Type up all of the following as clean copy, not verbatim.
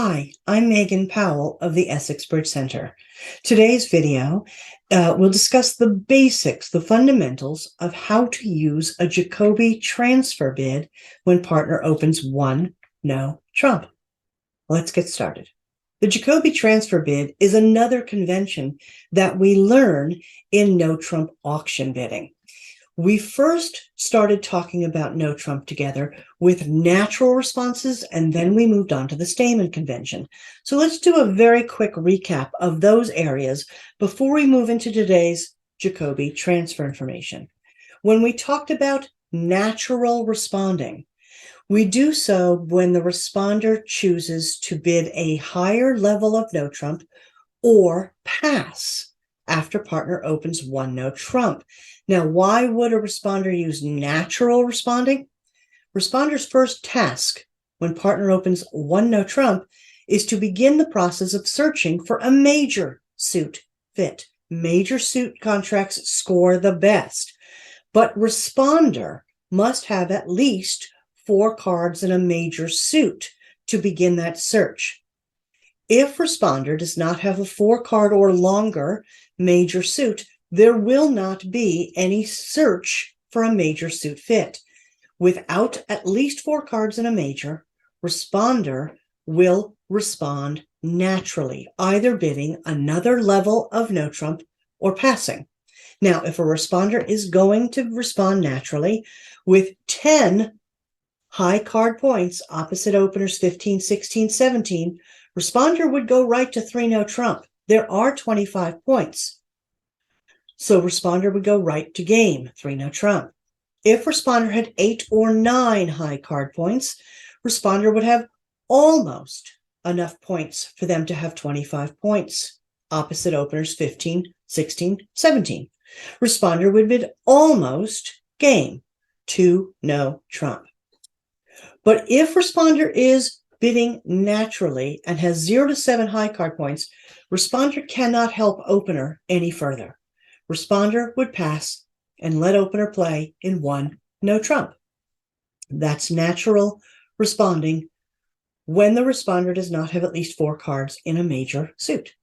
Hi, I'm Megan Powell of the Essex Bridge Center. Today's video will discuss the basics, the fundamentals of how to use a Jacobi transfer bid when partner opens one no trump. Let's get started. The Jacobi transfer bid is another convention that we learn in no trump auction bidding. We first started talking about no trump together with natural responses, and then we moved on to the Stayman convention. So let's do a very quick recap of those areas before we move into today's Jacobi transfer information. When we talked about natural responding, we do so when the responder chooses to bid a higher level of no trump or pass after partner opens one no trump. Now, why would a responder use natural responding? Responder's first task when partner opens one no trump is to begin the process of searching for a major suit fit. Major suit contracts score the best, but responder must have at least 4 cards in a major suit to begin that search. If responder does not have a 4-card or longer major suit, there will not be any search for a major suit fit. Without at least 4 cards in a major, responder will respond naturally, either bidding another level of no trump or passing. Now, if a responder is going to respond naturally with 10 high card points, opposite openers 15, 16, 17, responder would go right to 3 no trump. There are 25 points. So responder would go right to game, 3 no trump. If responder had 8 or 9 high card points, responder would have almost enough points for them to have 25 points. Opposite openers 15, 16, 17. Responder would bid almost game, 2 no trump. But if responder is bidding naturally and has 0 to 7 high card points, responder cannot help opener any further. Responder would pass and let opener play in one no trump. That's natural responding when the responder does not have at least 4 cards in a major suit.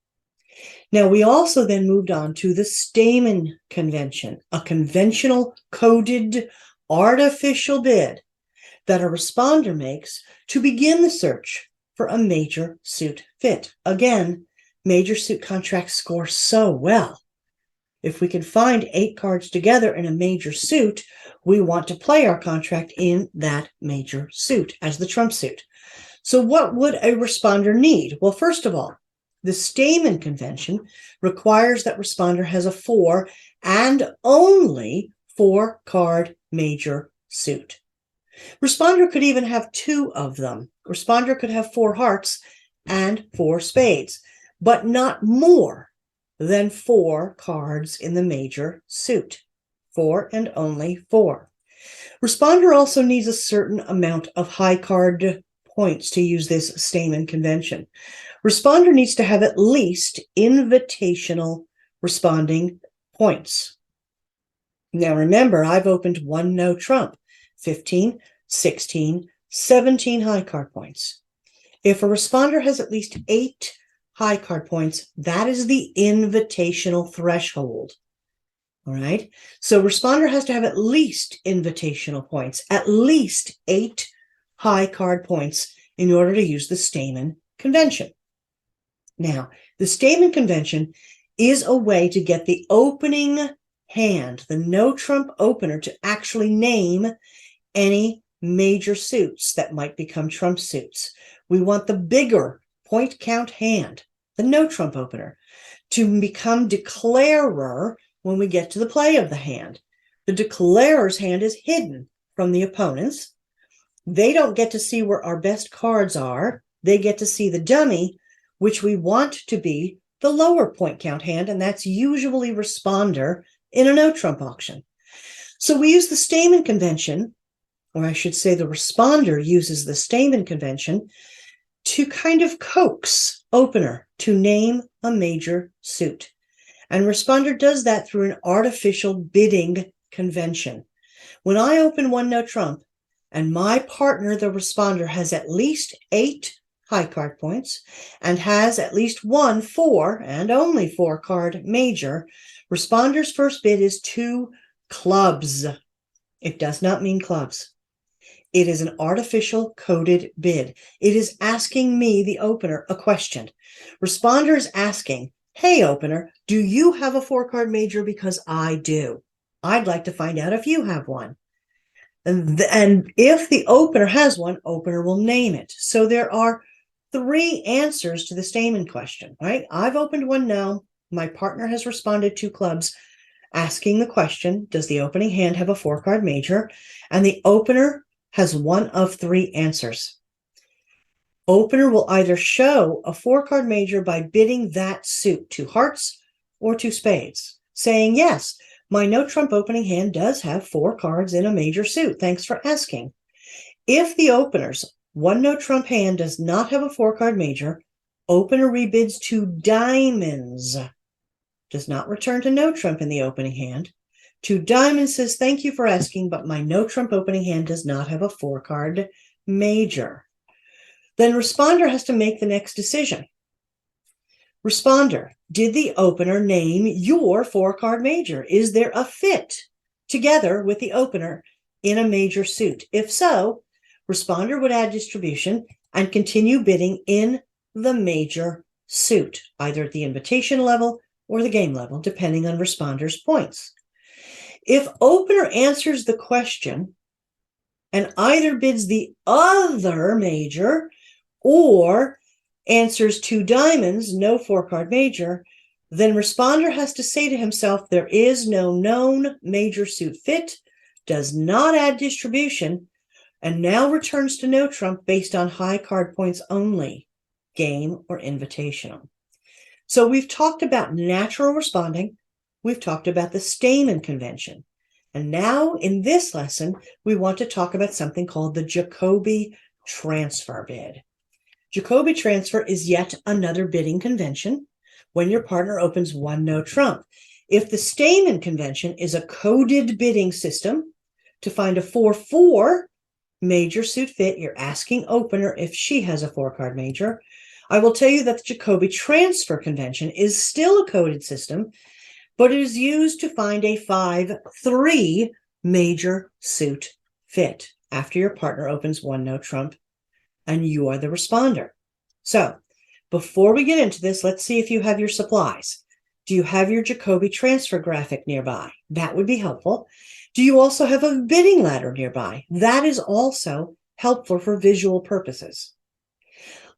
Now, we also then moved on to the Stayman convention, a conventional coded artificial bid that a responder makes to begin the search for a major suit fit. Again, major suit contracts score so well. If we can find 8 cards together in a major suit, we want to play our contract in that major suit as the trump suit. So what would a responder need? Well, first of all, the Stayman convention requires that responder has a 4 and only 4 card major suit. Responder could even have 2 of them. Responder could have 4 hearts and 4 spades, but not more than 4 cards in the major suit. 4 and only 4. Responder also needs a certain amount of high card points to use this Stayman convention. Responder needs to have at least invitational responding points. Now remember, I've opened one no trump, 15, 16, 17 high card points. If a responder has at least 8 high card points, that is the invitational threshold. All right. So responder has to have at least invitational points, at least 8 high card points in order to use the Stayman convention. Now, the Stayman convention is a way to get the opening hand, the no trump opener, to actually name any major suits that might become trump suits. We want the bigger point count hand, the no trump opener, to become declarer when we get to the play of the hand. The declarer's hand is hidden from the opponents. They don't get to see where our best cards are. They get to see the dummy, which we want to be the lower point count hand, and that's usually responder in a no trump auction. So we use the Stayman convention, or I should say the responder uses the Stayman convention to kind of coax opener to name a major suit. And responder does that through an artificial bidding convention. When I open one no trump and my partner, the responder, has at least 8 high card points and has at least one 4 and only 4 card major, responder's first bid is 2 clubs. It does not mean clubs. It is an artificial coded bid. It is asking me, the opener, a question. Responder is asking, hey, opener, do you have a 4 card major? Because I do. I'd like to find out if you have one. And if the opener has one, opener will name it. So there are 3 answers to the Stayman question, right? I've opened one now. My partner has responded 2 clubs, asking the question, does the opening hand have a 4 card major? And the opener has one of 3 answers. Opener will either show a 4 card major by bidding that suit, 2 hearts or 2 spades, saying, yes, my no trump opening hand does have 4 cards in a major suit. Thanks for asking. If the opener's one no trump hand does not have a 4 card major, opener rebids 2 diamonds, does not return to no trump in the opening hand. 2 diamonds says, thank you for asking, but my no trump opening hand does not have a 4 card major. Then responder has to make the next decision. Responder, did the opener name your 4 card major? Is there a fit together with the opener in a major suit? If so, responder would add distribution and continue bidding in the major suit, either at the invitation level or the game level, depending on responder's points. If opener answers the question and either bids the other major or answers 2 diamonds, no 4 card major, then responder has to say to himself, there is no known major suit fit, does not add distribution, and now returns to no trump based on high card points only, game or invitational. So we've talked about natural responding. We've talked about the Stayman convention. And now in this lesson, we want to talk about something called the Jacobi transfer bid. Jacobi transfer is yet another bidding convention when your partner opens one no trump. If the Stayman convention is a coded bidding system to find a 4-4 major suit fit, you're asking opener if she has a 4 card major. I will tell you that the Jacobi transfer convention is still a coded system, but it is used to find a 5-3 major suit fit after your partner opens one no trump and you are the responder. So before we get into this, let's see if you have your supplies. Do you have your Jacobi transfer graphic nearby? That would be helpful. Do you also have a bidding ladder nearby? That is also helpful for visual purposes.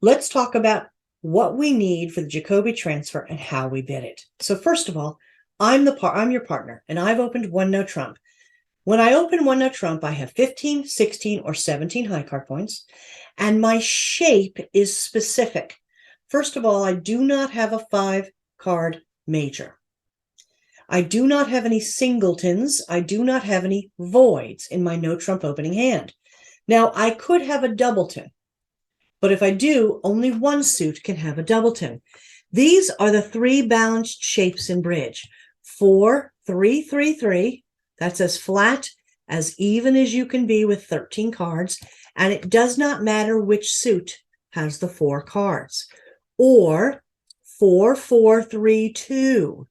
Let's talk about what we need for the Jacobi transfer and how we bid it. So first of all, I'm your partner, and I've opened one no trump. When I open one no trump, I have 15, 16, or 17 high card points, and my shape is specific. First of all, I do not have a 5 card major. I do not have any singletons. I do not have any voids in my no trump opening hand. Now, I could have a doubleton, but if I do, only one suit can have a doubleton. These are the 3 balanced shapes in bridge. 4, 3, 3, 3. That's as flat, as even as you can be with 13 cards, and it does not matter which suit has the 4 cards. Or 4, 4, 3, 2.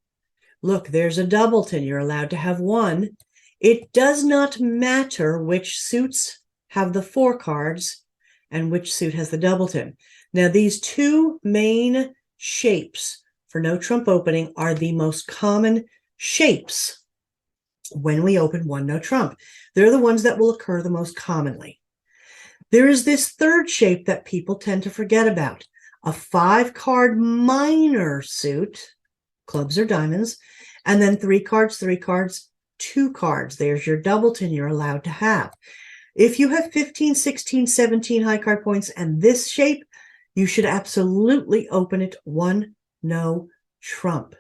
Look, there's a doubleton. You're allowed to have one. It does not matter which suits have the 4 cards and which suit has the doubleton. Now, these 2 main shapes for no trump opening are the most common shapes when we open one no trump. They're the ones that will occur the most commonly. There is this third shape that people tend to forget about, a 5 card minor suit, clubs or diamonds, and then 3 cards, 3 cards, 2 cards. There's your doubleton you're allowed to have. If you have 15, 16, 17 high card points and this shape, you should absolutely open it one no trump.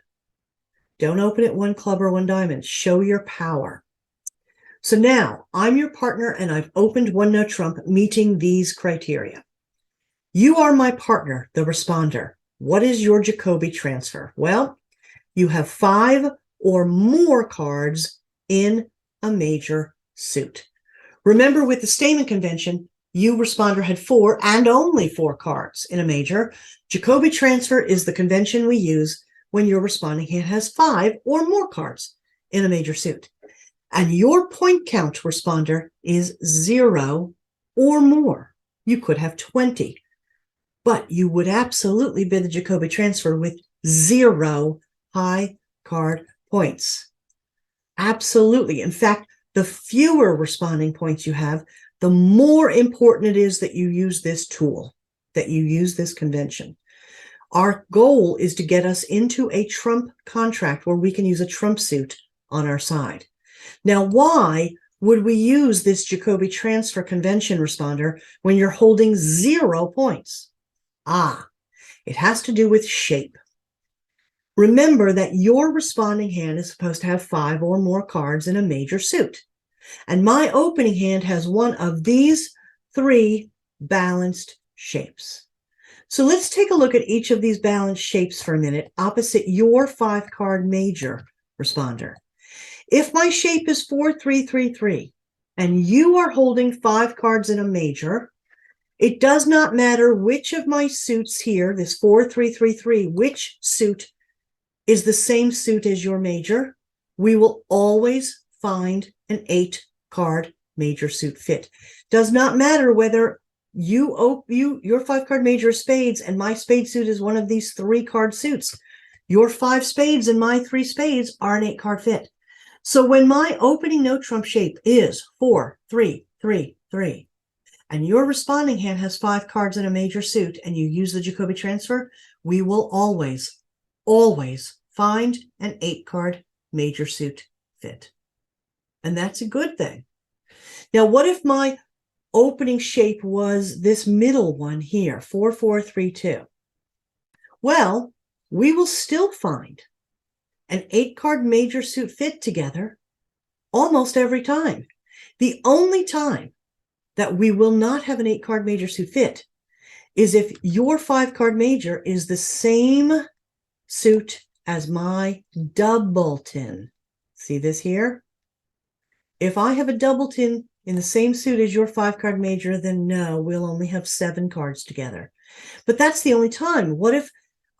Don't open it 1 club or 1 diamond. Show your power. So now I'm your partner and I've opened one no trump meeting these criteria. You are my partner, the responder. What is your Jacobi transfer? Well, you have 5 or more cards in a major suit. Remember, with the Stayman convention, you, responder, had 4 and only 4 cards in a major. Jacobi transfer is the convention we use when your responding hand has 5 or more cards in a major suit. And your point count, responder, is 0 or more. You could have 20, but you would absolutely bid the Jacobi transfer with 0 high card points. Absolutely. In fact, the fewer responding points you have, the more important it is that you use this tool, that you use this convention. Our goal is to get us into a trump contract where we can use a trump suit on our side. Now, why would we use this Jacobi transfer convention, responder, when you're holding 0 points? It has to do with shape. Remember that your responding hand is supposed to have 5 or more cards in a major suit. And my opening hand has one of these 3 balanced shapes. So let's take a look at each of these balanced shapes for a minute opposite your 5-card major, responder. If my shape is 4-3-3-3 and you are holding 5 cards in a major, it does not matter which of my suits here, this 4-3-3-3, which suit is the same suit as your major, we will always find an 8-card major suit fit. Does not matter whether your 5-card major is spades and my spade suit is one of these 3-card suits. Your 5 spades and my 3 spades are an 8-card fit. So when my opening no trump shape is 4-3-3-3 and your responding hand has 5 cards in a major suit and you use the Jacobi transfer, we will always find an 8-card major suit fit. And that's a good thing. Now, what if my opening shape was this middle one here, 4-4-3-2? Well, we will still find an 8-card major suit fit together almost every time. The only time that we will not have an 8-card major suit fit is if your 5-card major is the same suit as my doubleton. See this here? If I have a doubleton in the same suit as your 5-card major, then no, we'll only have 7 cards together. But that's the only time. What if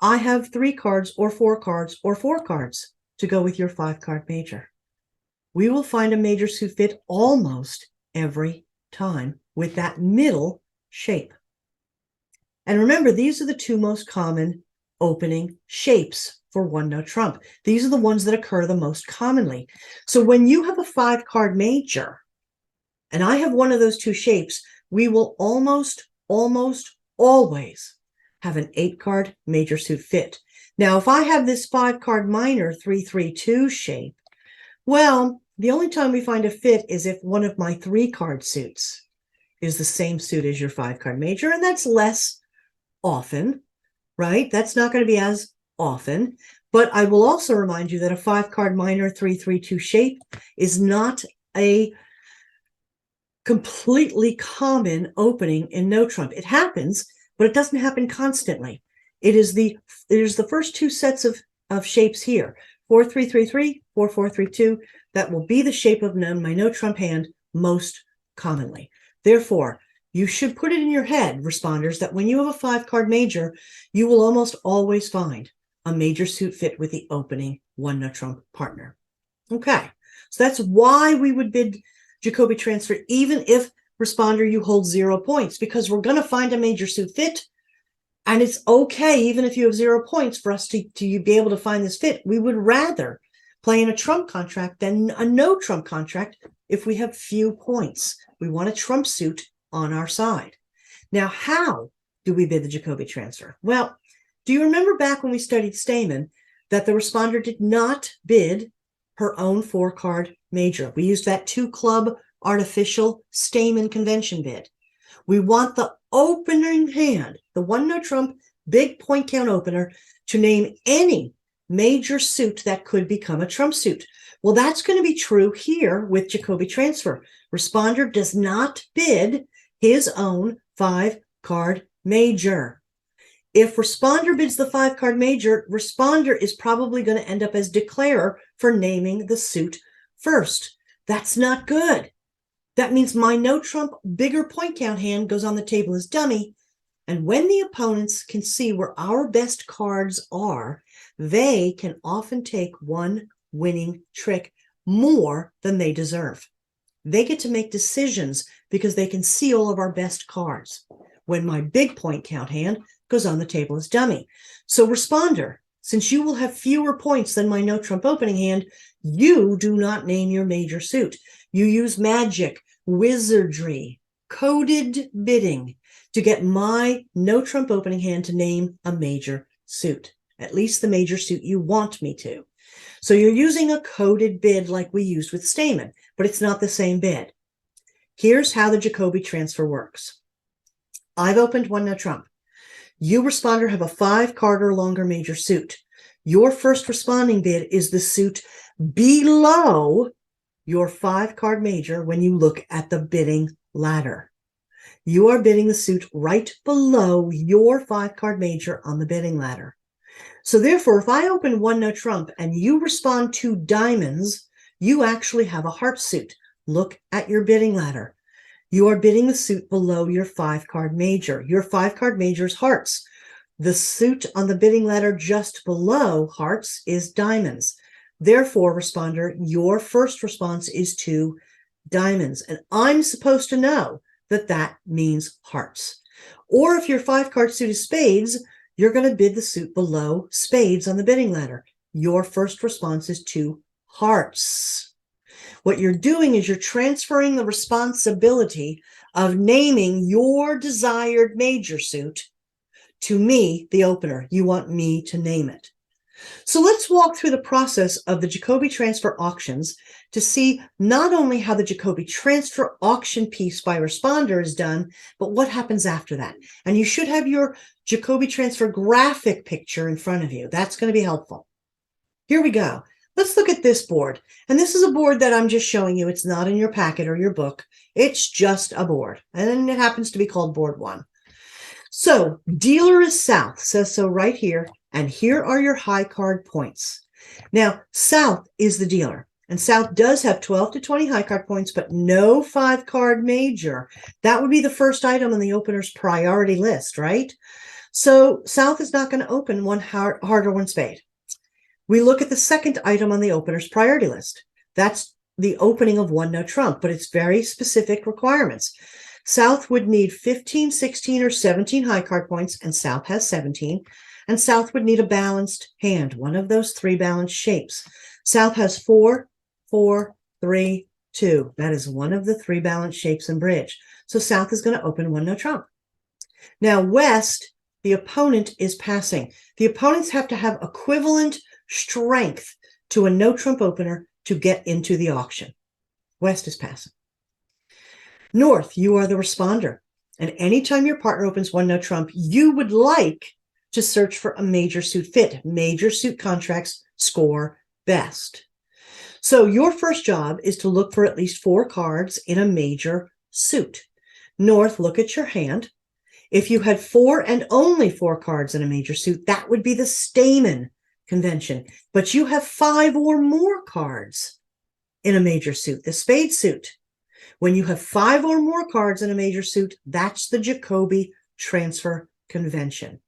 I have 3 cards or 4 cards or 4 cards to go with your 5-card major? We will find a major suit fit almost every time with that middle shape. And remember, these are the 2 most common opening shapes for one-note trump. These are the ones that occur the most commonly. So when you have a 5-card major, and I have one of those 2 shapes, we will almost always have an 8-card major suit fit. Now, if I have this 5-card minor 3-3-2 shape, well, the only time we find a fit is if one of my 3-card suits is the same suit as your 5-card major, and that's less often, right? That's not going to be as often. But I will also remind you that a 5-card minor 3-3-2 shape is not a completely common opening in no trump. It happens, but it doesn't happen constantly. There's the first 2 sets of shapes here, 4-3-3-3, 4-4-3-2. That will be the shape of my no trump hand most commonly. Therefore, you should put it in your head, responders, that when you have a 5-card major, you will almost always find a major suit fit with the opening one-note trump partner. Okay, so that's why we would bid Jacobi transfer, even if, responder, you hold 0 points, because we're going to find a major suit fit, and it's okay, even if you have 0 points, for us to be able to find this fit. We would rather play in a trump contract than a no trump contract if we have few points. We want a trump suit on our side. Now, how do we bid the Jacobi transfer? Well, do you remember back when we studied Stayman that the responder did not bid her own 4-card major? We used that 2-club artificial Stayman convention bid. We want the opening hand, the one-note trump, big point count opener, to name any major suit that could become a trump suit. Well, that's going to be true here with Jacobi transfer. Responder does not bid his own 5-card major. If responder bids the 5-card major, responder is probably going to end up as declarer for naming the suit first. That's not good. That means my no trump bigger point count hand goes on the table as dummy. And when the opponents can see where our best cards are, they can often take one winning trick more than they deserve. They get to make decisions because they can see all of our best cards when my big point count hand goes on the table as dummy. So responder, since you will have fewer points than my no trump opening hand, you do not name your major suit. You use magic, wizardry, coded bidding to get my no trump opening hand to name a major suit, at least the major suit you want me to. So you're using a coded bid like we used with Stayman, but it's not the same bid. Here's how the Jacobi transfer works. I've opened one no trump. You, responder, have a 5-card or longer major suit. Your first responding bid is the suit below your 5-card major when you look at the bidding ladder. You are bidding the suit right below your 5-card major on the bidding ladder. So therefore, if I open one no trump and you respond to diamonds, you actually have a heart suit. Look at your bidding ladder. You are bidding the suit below your 5-card major. Your 5-card major is hearts. The suit on the bidding ladder just below hearts is diamonds. Therefore, responder, your first response is to diamonds. And I'm supposed to know that that means hearts. Or if your 5-card suit is spades, you're going to bid the suit below spades on the bidding ladder. Your first response is to hearts. What you're doing is you're transferring the responsibility of naming your desired major suit to me, the opener. You want me to name it. So let's walk through the process of the Jacobi transfer auctions to see not only how the Jacobi transfer auction piece by responder is done, but what happens after that. And you should have your Jacobi transfer graphic picture in front of you. That's going to be helpful. Here we go. Let's look at this board. And this is a board that I'm just showing you. It's not in your packet or your book. It's just a board. And it happens to be called board 1. So dealer is south, says so right here. And here are your high card points. Now, south is the dealer. And south does have 12 to 20 high card points, but no 5-card major. That would be the first item on the opener's priority list, right? So south is not going to open one heart or one spade. We look at the second item on the opener's priority list. That's the opening of one no trump, but it's very specific requirements. South would need 15, 16, or 17 high card points, and south has 17. And south would need a balanced hand, one of those 3 balanced shapes. South has 4, 4, 3, 2. That is one of the 3 balanced shapes in bridge. So south is going to open one no trump. Now west, the opponent is passing. The opponents have to have equivalent strength to a no trump opener to get into the auction. West is passing. North, you are the responder. And anytime your partner opens one no trump, you would like to search for a major suit fit. Major suit contracts score best. So your first job is to look for at least 4 cards in a major suit. North, look at your hand. If you had 4 and only 4 cards in a major suit, that would be the Stayman convention. But you have 5 or more cards in a major suit, the spade suit. When you have 5 or more cards in a major suit, that's the Jacobi transfer convention.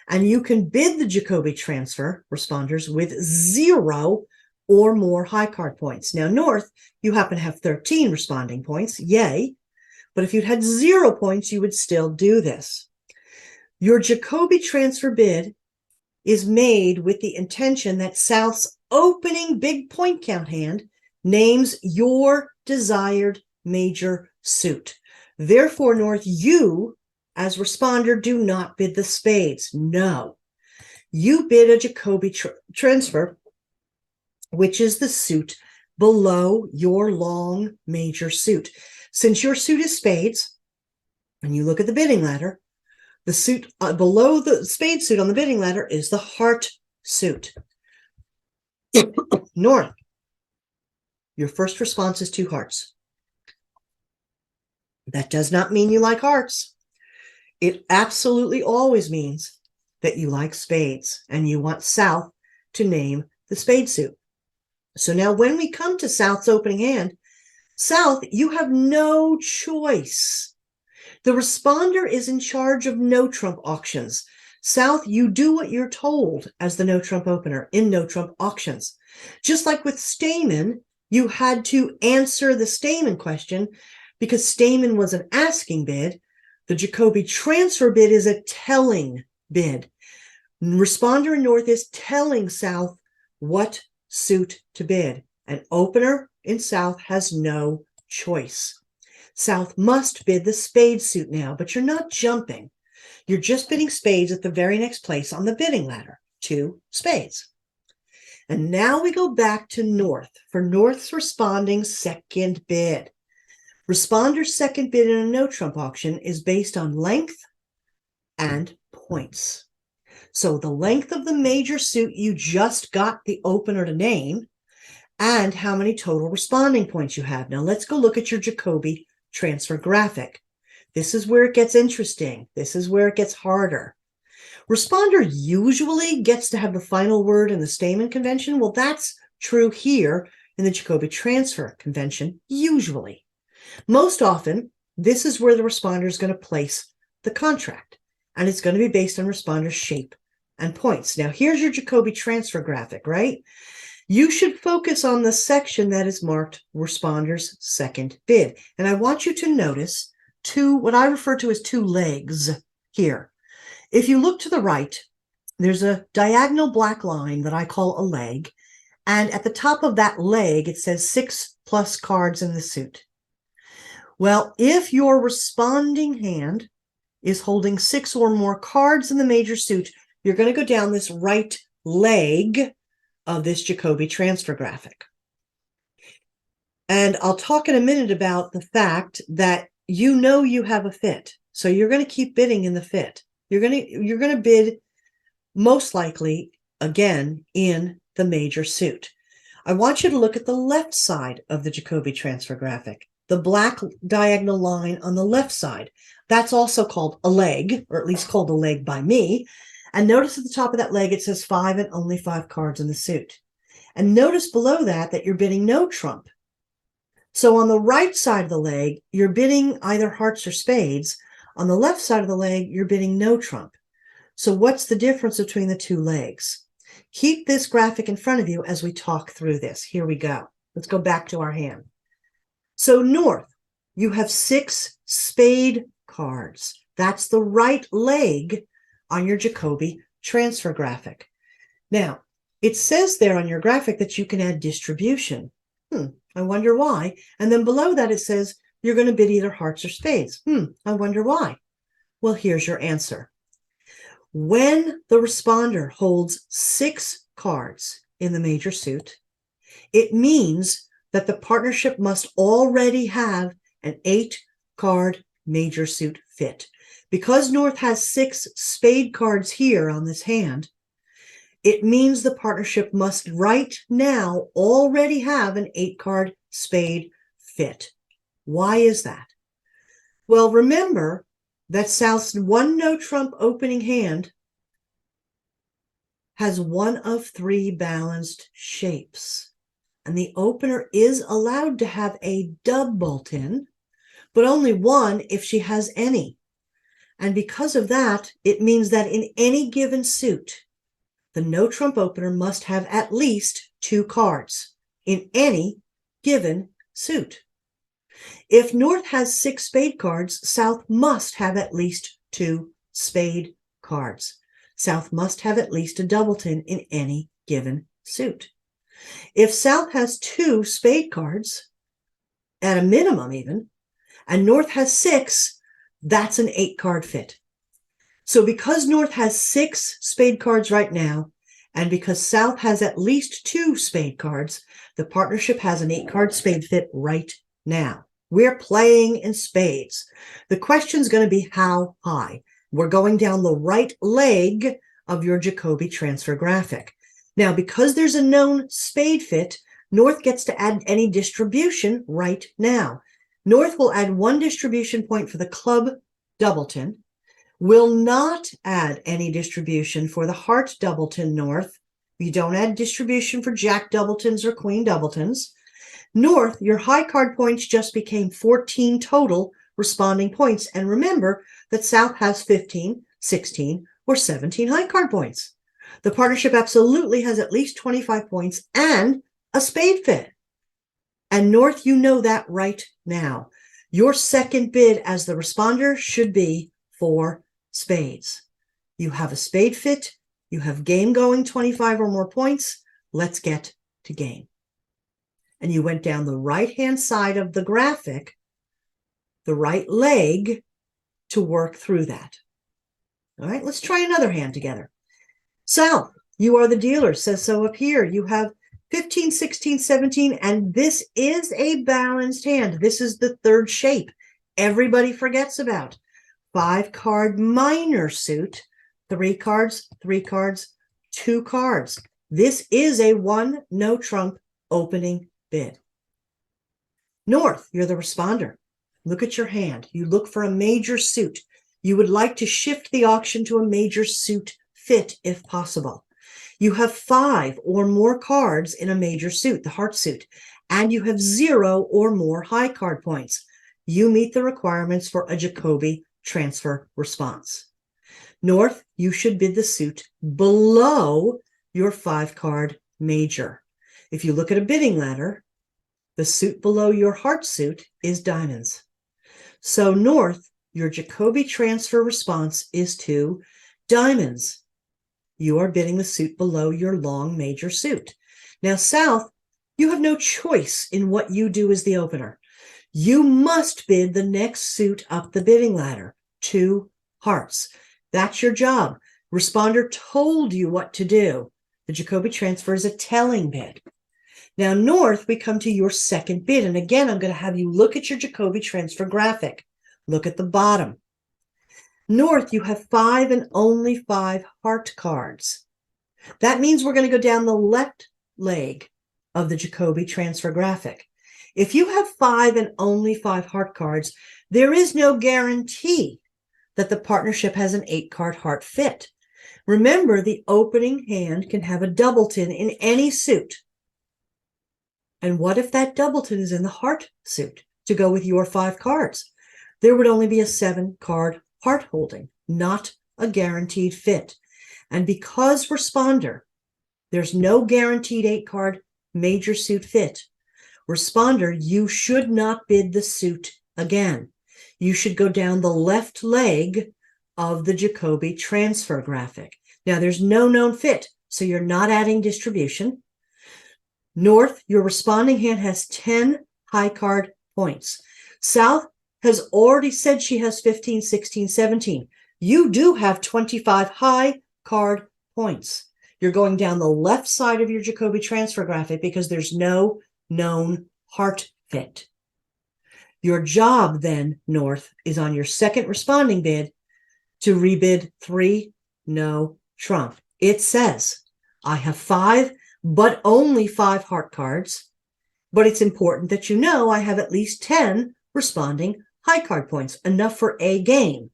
And you can bid the Jacobi transfer, responders, with 0 or more high card points. Now, North, you happen to have 13 responding points. Yay. But if you'd had 0 points, you would still do this. Your Jacobi transfer bid is made with the intention that South's opening big point count hand names your desired major suit. Therefore, North, you, as responder, do not bid the spades. No. You bid a Jacobi transfer, which is the suit below your long major suit. Since your suit is spades, and you look at the bidding ladder, the suit below the spade suit on the bidding ladder is the heart suit. North, your first response is 2 hearts. That does not mean you like hearts. It absolutely always means that you like spades and you want South to name the spade suit. So now when we come to South's opening hand, South, you have no choice. The responder is in charge of no-trump auctions. South, you do what you're told as the no-trump opener in no-trump auctions. Just like with Stayman, you had to answer the Stayman question because Stayman was an asking bid. The Jacobi transfer bid is a telling bid. Responder in North is telling South what suit to bid. An opener in South has no choice. South must bid the spade suit now, but you're not jumping. You're just bidding spades at the very next place on the bidding ladder, 2 spades. And now we go back to North for North's responding second bid. Responder's second bid in a no-trump auction is based on length and points. So the length of the major suit you just got the opener to name and how many total responding points you have. Now let's go look at your Jacobi transfer graphic. This is where it gets interesting. This is where it gets harder. Responder usually gets to have the final word in the Stayman convention. Well, that's true here in the Jacobi transfer convention, usually. Most often, this is where the responder is going to place the contract, and it's going to be based on responder's shape and points. Now, here's your Jacobi transfer graphic, right? You should focus on the section that is marked responder's second bid. And I want you to notice what I refer to as 2 legs here. If you look to the right, there's a diagonal black line that I call a leg. And at the top of that leg, it says 6+ cards in the suit. Well, if your responding hand is holding 6 or more cards in the major suit, you're going to go down this right leg of this Jacobi transfer graphic. And I'll talk in a minute about the fact that you know you have a fit. So you're going to keep bidding in the fit. You're going to bid most likely again in the major suit. I want you to look at the left side of the Jacobi transfer graphic, the black diagonal line on the left side. That's also called a leg, or at least called a leg by me. And notice at the top of that leg, it says 5 and only 5 cards in the suit. And notice below that you're bidding no trump. So on the right side of the leg, you're bidding either hearts or spades. On the left side of the leg, you're bidding no trump. So what's the difference between the 2 legs? Keep this graphic in front of you as we talk through this. Here we go. Let's go back to our hand. So North, you have 6 spade cards. That's the right leg on your Jacobi transfer graphic. Now, it says there on your graphic that you can add distribution. I wonder why. And then below that it says you're going to bid either hearts or spades. I wonder why. Well, here's your answer. When the responder holds 6 cards in the major suit, it means that the partnership must already have an 8-card major suit fit. Because North has 6 spade cards here on this hand, it means the partnership must right now already have an 8-card spade fit. Why is that? Well, remember that South's 1 no-trump opening hand has 1 of 3 balanced shapes. And the opener is allowed to have a doubleton, but only 1 if she has any. And because of that, it means that in any given suit, the no-trump opener must have at least 2 cards in any given suit. If North has 6 spade cards, South must have at least 2 spade cards. South must have at least a doubleton in any given suit. If South has 2 spade cards, at a minimum even, and North has 6, that's an 8-card fit. So because North has 6 spade cards right now, and because South has at least 2 spade cards, the partnership has an 8-card spade fit right now. We're playing in spades. The question's going to be how high. We're going down the right leg of your Jacobi transfer graphic. Now, because there's a known spade fit, North gets to add any distribution right now. North will add 1 distribution point for the club doubleton, will not add any distribution for the heart doubleton North. You don't add distribution for jack doubletons or queen doubletons. North, your high card points just became 14 total responding points. And remember that South has 15, 16, or 17 high card points. The partnership absolutely has at least 25 points and a spade fit. And North, you know that right now. Your second bid as the responder should be for spades. You have a spade fit. You have game going, 25 or more points. Let's get to game. And you went down the right-hand side of the graphic, the right leg, to work through that. All right, let's try another hand together. South, you are the dealer, says so up here. You have 15, 16, 17, and this is a balanced hand. This is the third shape everybody forgets about. 5-card minor suit, 3 cards, 3 cards, 2 cards. This is a 1 no trump opening bid. North, you're the responder. Look at your hand. You look for a major suit. You would like to shift the auction to a major suit fit if possible. You have 5 or more cards in a major suit, the heart suit, and you have 0 or more high card points. You meet the requirements for a Jacobi transfer response. North, you should bid the suit below your 5-card major. If you look at a bidding ladder, the suit below your heart suit is diamonds. So North, your Jacobi transfer response is to diamonds. You are bidding the suit below your long major suit. Now, South, you have no choice in what you do as the opener. You must bid the next suit up the bidding ladder, 2 hearts. That's your job. Responder told you what to do. The Jacobi transfer is a telling bid. Now, North, we come to your second bid. And again, I'm going to have you look at your Jacobi transfer graphic. Look at the bottom. North, you have 5 and only 5 heart cards. That means we're going to go down the left leg of the Jacobi transfer graphic. If you have 5 and only 5 heart cards, there is no guarantee that the partnership has an 8-card heart fit. Remember, the opening hand can have a doubleton in any suit. And what if that doubleton is in the heart suit to go with your 5 cards? There would only be a 7-card heart holding, not a guaranteed fit. And because responder, there's no guaranteed 8-card major suit fit. Responder, you should not bid the suit again. You should go down the left leg of the Jacobi transfer graphic. Now, there's no known fit, so you're not adding distribution. North, your responding hand has 10 high card points. South has already said she has 15, 16, 17. You do have 25 high card points. You're going down the left side of your Jacobi transfer graphic because there's no known heart fit. Your job then, North, is on your second responding bid to rebid 3 no trump. It says, I have 5, but only 5 heart cards, but it's important that you know I have at least 10 responding high card points, enough for a game.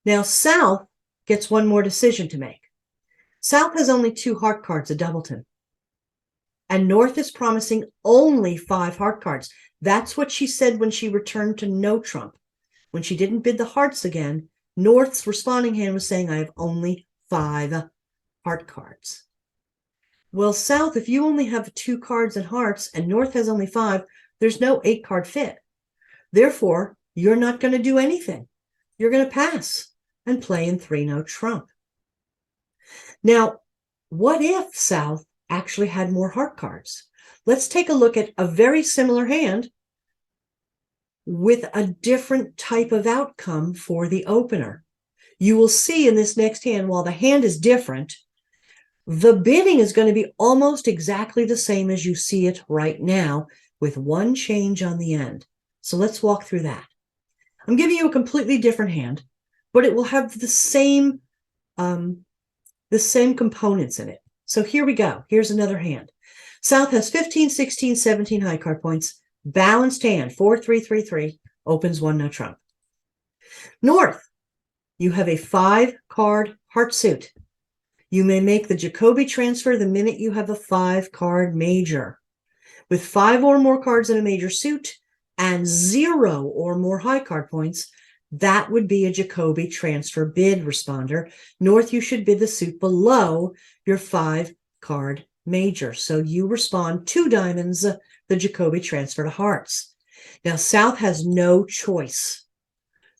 Now, South gets one more decision to make. South has only 2 heart cards, a doubleton. And North is promising only 5 heart cards. That's what she said when she returned to no trump. When she didn't bid the hearts again, North's responding hand was saying, I have only 5 heart cards. Well, South, if you only have 2 cards and hearts and North has only 5, there's no 8-card fit. Therefore, you're not going to do anything. You're going to pass and play in 3 no trump. Now, what if South actually had more heart cards? Let's take a look at a very similar hand with a different type of outcome for the opener. You will see in this next hand, while the hand is different, the bidding is going to be almost exactly the same as you see it right now, with one change on the end. So let's walk through that. I'm giving you a completely different hand, but it will have the same components in it. So here we go. Here's another hand. South has 15, 16, 17 high card points. Balanced hand, 4, 3, 3, 3. Opens 1 no trump. North, you have a 5-card heart suit. You may make the Jacobi transfer the minute you have a 5-card major. With 5 or more cards in a major suit and 0 or more high card points, that would be a Jacobi transfer bid responder. North, you should bid the suit below your 5-card major. So you respond 2 diamonds, the Jacobi transfer to hearts. Now, South has no choice.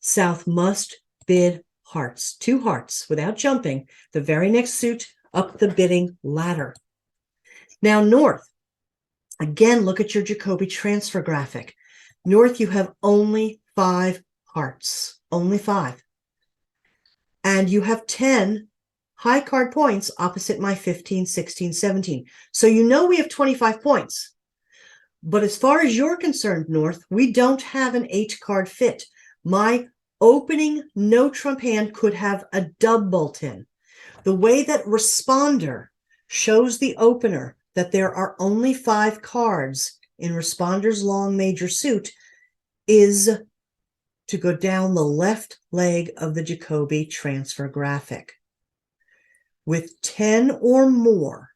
South must bid hearts, 2 hearts, without jumping the very next suit up the bidding ladder. Now, North, again, look at your Jacobi transfer graphic. North, you have only 5 hearts, only 5. And you have 10 high card points opposite my 15, 16, 17. So you know we have 25 points. But as far as you're concerned, North, we don't have an 8-card fit. My opening no trump hand could have a doubleton. The way that responder shows the opener that there are only 5 cards in responder's long major suit is to go down the left leg of the Jacobi transfer graphic. With 10 or more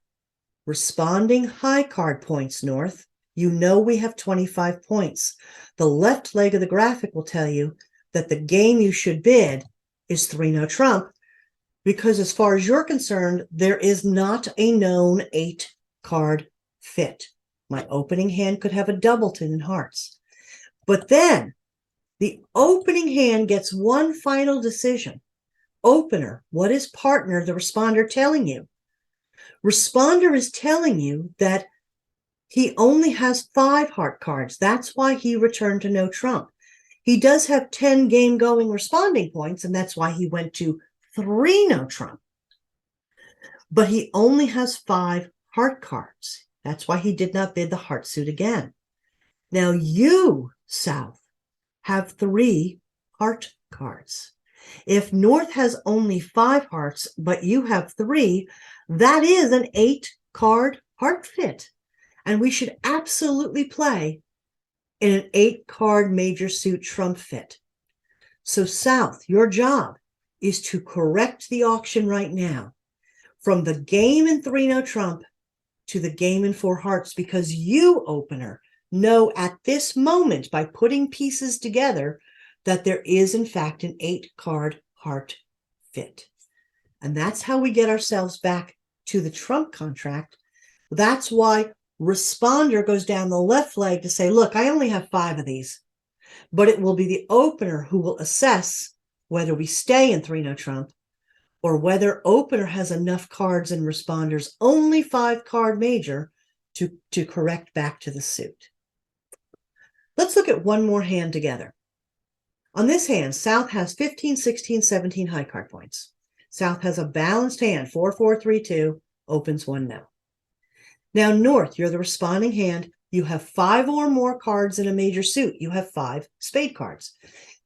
responding high card points, North, you know we have 25 points. The left leg of the graphic will tell you that the game you should bid is 3 no trump, because as far as you're concerned, there is not a known 8-card fit. My opening hand could have a doubleton in hearts. But then the opening hand gets one final decision. Opener, what is partner, the responder, telling you? Responder is telling you that he only has 5 heart cards. That's why he returned to no trump. He does have 10 game-going responding points, and that's why he went to 3 no trump. But he only has 5 heart cards. That's why he did not bid the heart suit again. Now you, South, have 3 heart cards. If North has only 5 hearts, but you have 3, that is an 8-card heart fit. And we should absolutely play in an 8-card major suit trump fit. So South, your job is to correct the auction right now from the game in 3 no trump to the game in 4 hearts, because you, opener, know at this moment by putting pieces together that there is in fact an 8-card heart fit. And that's how we get ourselves back to the trump contract. That's why responder goes down the left leg to say, look, I only have 5 of these, but it will be the opener who will assess whether we stay in 3 no trump or whether opener has enough cards in responder's only 5-card major to correct back to the suit. Let's look at one more hand together. On this hand, South has 15, 16, 17 high card points. South has a balanced hand, 4, 4, 3, 2, opens 1 no. Now, North, you're the responding hand. You have 5 or more cards in a major suit. You have 5 spade cards.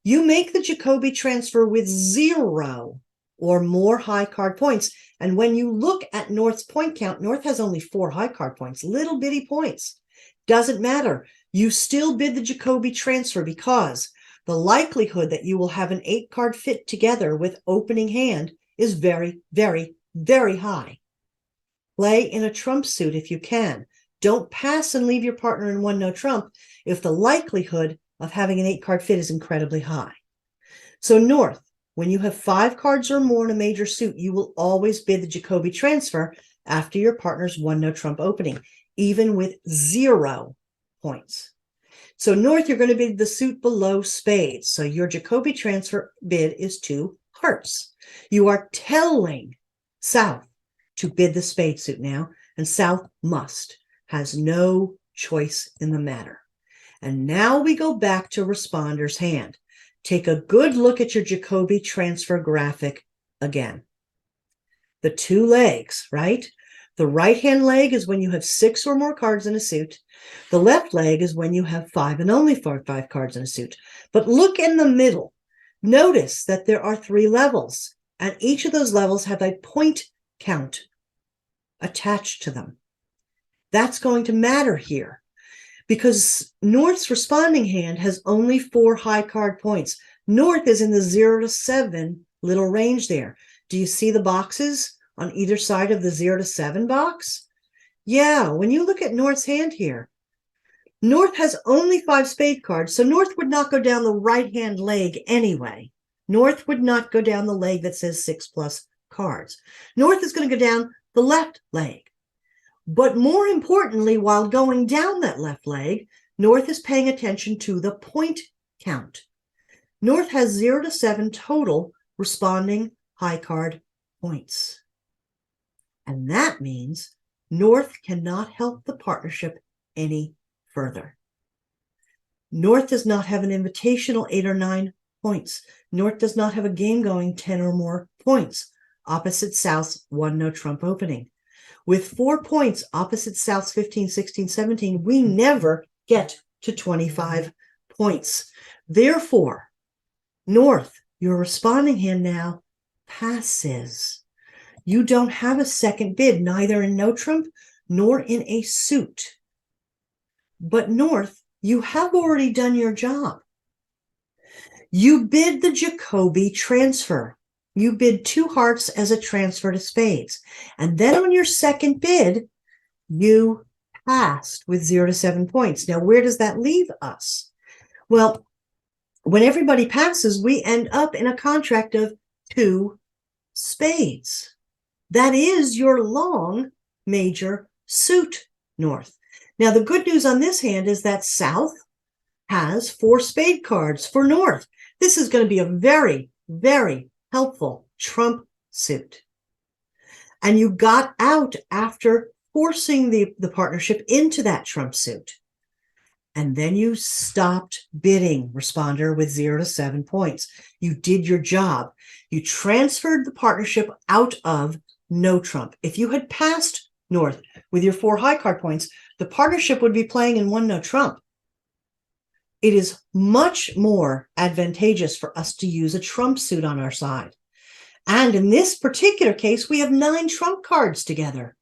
You make the Jacobi transfer with 0 or more high card points. And when you look at North's point count, North has only 4 high card points, little bitty points. Doesn't matter. You still bid the Jacobi transfer because the likelihood that you will have an 8-card fit together with opening hand is very, very, very high. Play in a trump suit if you can. Don't pass and leave your partner in 1 no trump if the likelihood of having an 8-card fit is incredibly high. So North, when you have 5 cards or more in a major suit, you will always bid the Jacobi transfer after your partner's 1 no trump opening, even with 0 points. So North, you're going to bid the suit below spades. So your Jacobi transfer bid is 2 hearts. You are telling South to bid the spade suit now, and South must, has no choice in the matter. And now we go back to responder's hand. Take a good look at your Jacobi transfer graphic again. The 2 legs, right? The right-hand leg is when you have 6 or more cards in a suit. The left leg is when you have 5 and only 5 cards in a suit. But look in the middle. Notice that there are 3 levels, and each of those levels have a point count attached to them. That's going to matter here because North's responding hand has only 4 high card points. North is in the 0 to 7 little range there. Do you see the boxes on either side of the 0 to 7 box? Yeah, when you look at North's hand here, North has only 5 spade cards, so North would not go down the right-hand leg anyway. North would not go down the leg that says 6 plus cards. North is going to go down the left leg. But more importantly, while going down that left leg, North is paying attention to the point count. North has 0 to 7 total responding high card points. And that means North cannot help the partnership any further. North does not have an invitational 8 or 9 points. North does not have a game going 10 or more points. Opposite South's 1 no trump opening. With 4 points, opposite South's 15, 16, 17, we never get to 25 points. Therefore, North, your responding hand now passes. You don't have a second bid, neither in no trump nor in a suit. But North, you have already done your job. You bid the Jacobi transfer. You bid 2 hearts as a transfer to spades. And then on your second bid, you passed with 0 to 7 points. Now, where does that leave us? Well, when everybody passes, we end up in a contract of 2 spades. That is your long major suit, North. Now, the good news on this hand is that South has 4 spade cards for North. This is going to be a very, very helpful trump suit. And you got out after forcing the partnership into that trump suit. And then you stopped bidding, responder, with 0 to 7 points. You did your job. You transferred the partnership out of no trump. If you had passed North with your 4 high card points, the partnership would be playing in 1 no trump. It is much more advantageous for us to use a trump suit on our side. And in this particular case, we have 9 trump cards together.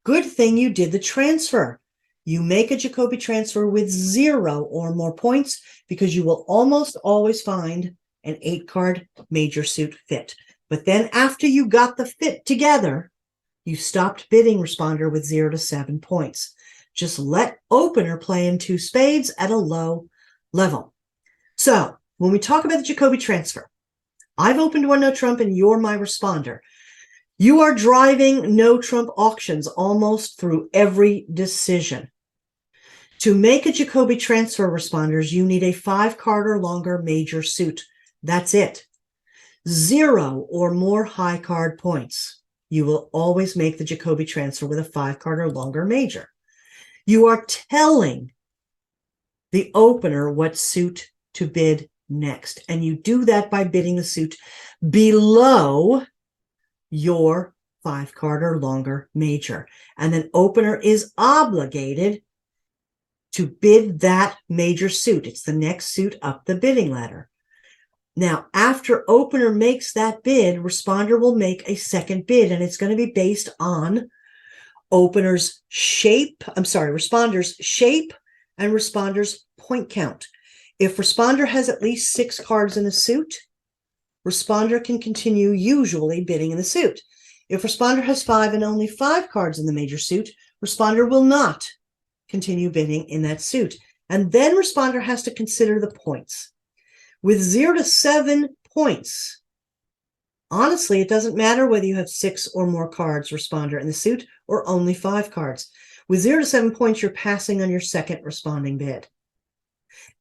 Good thing you did the transfer. You make a Jacobi transfer with 0 or more points because you will almost always find an 8-card major suit fit. But then after you got the fit together, you stopped bidding, responder, with 0 to 7 points. Just let opener play in 2 spades at a low level. So when we talk about the Jacobi transfer, I've opened 1 no trump and you're my responder. You are driving no trump auctions almost through every decision. To make a Jacobi transfer, responders, you need a 5-card or longer major suit. That's it. 0 or more high card points. You will always make the Jacobi transfer with a 5-card or longer major. You are telling the opener what suit to bid next. And you do that by bidding the suit below your 5-card or longer major. And then opener is obligated to bid that major suit. It's the next suit up the bidding ladder. Now, after opener makes that bid, responder will make a second bid, and it's going to be based on responder's shape and responder's point count. If responder has at least 6 cards in the suit, responder can continue usually bidding in the suit. If responder has 5 and only 5 cards in the major suit, responder will not continue bidding in that suit. And then responder has to consider the points. With 0 to 7 points, honestly, it doesn't matter whether you have 6 or more cards, responder, in the suit, or only 5 cards. With 0 to 7 points, you're passing on your second responding bid.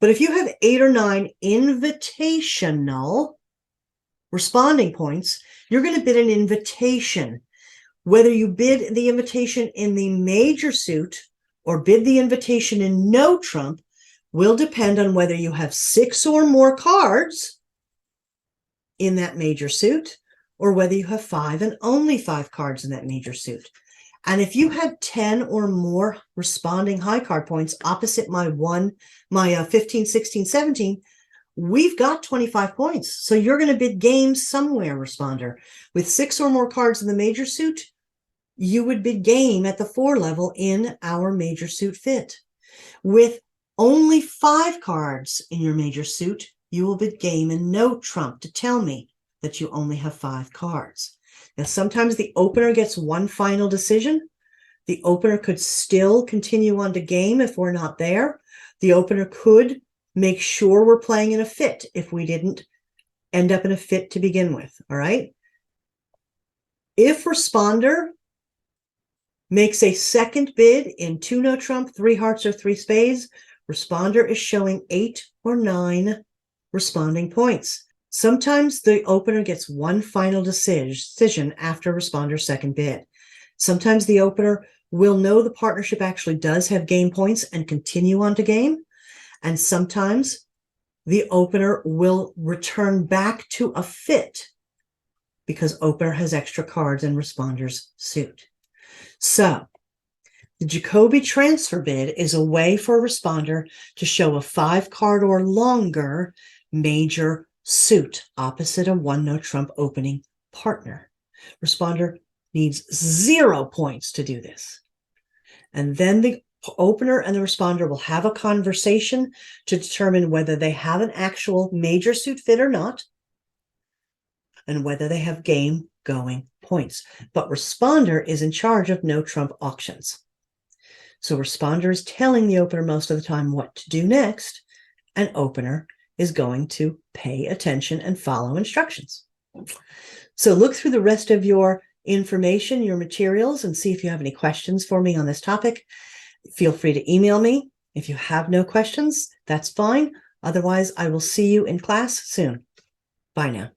But if you have 8 or 9 invitational responding points, you're going to bid an invitation. Whether you bid the invitation in the major suit or bid the invitation in no trump will depend on whether you have 6 or more cards in that major suit or whether you have 5 and only 5 cards in that major suit. And if you had 10 or more responding high card points opposite my 15, 16, 17, we've got 25 points. So you're going to bid game somewhere, responder. With 6 or more cards in the major suit, you would bid game at the 4 level in our major suit fit. With only 5 cards in your major suit, you will bid game and no trump to tell me that you only have 5 cards. Now, sometimes the opener gets one final decision. The opener could still continue on to game if we're not there. The opener could make sure we're playing in a fit if we didn't end up in a fit to begin with, all right? If responder makes a second bid in 2 no trump, 3 hearts, or 3 spades, responder is showing 8 or 9 responding points. Sometimes the opener gets one final decision after responder's second bid. Sometimes the opener will know the partnership actually does have game points and continue on to game. And sometimes the opener will return back to a fit because opener has extra cards in responder's suit. So the Jacobi transfer bid is a way for a responder to show a 5-card or longer major suit opposite a 1 no trump opening partner. Responder needs 0 points to do this. And then the opener and the responder will have a conversation to determine whether they have an actual major suit fit or not, and whether they have game going points. But responder is in charge of no trump auctions. So responder is telling the opener most of the time what to do next, and opener is going to pay attention and follow instructions. So look through the rest of your information, your materials, and see if you have any questions for me on this topic. Feel free to email me. If you have no questions, that's fine. Otherwise, I will see you in class soon. Bye now.